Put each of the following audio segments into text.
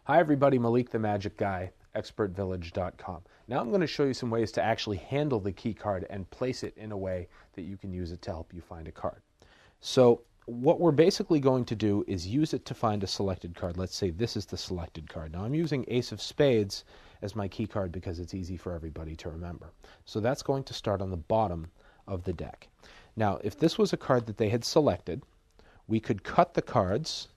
Hi everybody, Malik the Magic Guy, expertvillage.com. Now I'm going to show you some ways to actually handle the key card and place it in a way that you can use it to help you find a card. So what we're basically going to do is use it to find a selected card. Let's say this is the selected card. Now I'm using Ace of Spades as my key card because it's easy for everybody to remember. So that's going to start on the bottom of the deck. Now if this was a card that they had selected, we could cut the cards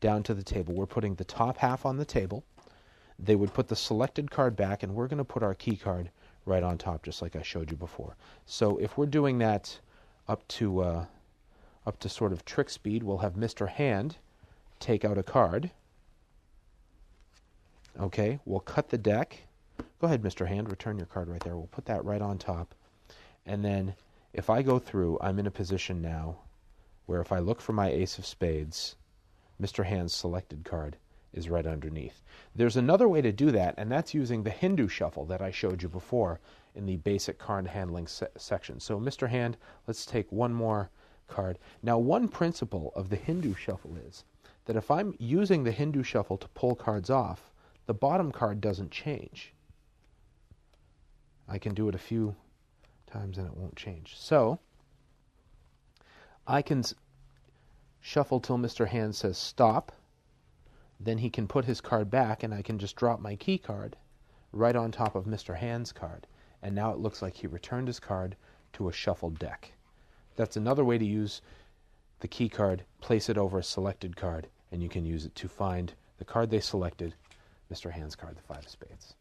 down to the table. We're putting the top half on the table. They would put the selected card back, and we're going to put our key card right on top, just like I showed you before. So if we're doing that up to sort of trick speed, we'll have Mr. Hand take out a card. Okay, we'll cut the deck. Go ahead, Mr. Hand, return your card right there. We'll put that right on top. And then if I go through, I'm in a position now where if I look for my Ace of Spades, Mr. Hand's selected card is right underneath. There's another way to do that, and that's using the Hindu shuffle that I showed you before in the basic card handling section. So Mr. Hand, let's take one more card. Now one principle of the Hindu shuffle is that if I'm using the Hindu shuffle to pull cards off, the bottom card doesn't change. I can do it a few times and it won't change. So I can shuffle till Mr. Hand says stop. Then he can put his card back, and I can just drop my key card right on top of Mr. Hand's card. And now it looks like he returned his card to a shuffled deck. That's another way to use the key card, place it over a selected card, and you can use it to find the card they selected, Mr. Hand's card, the Five of Spades.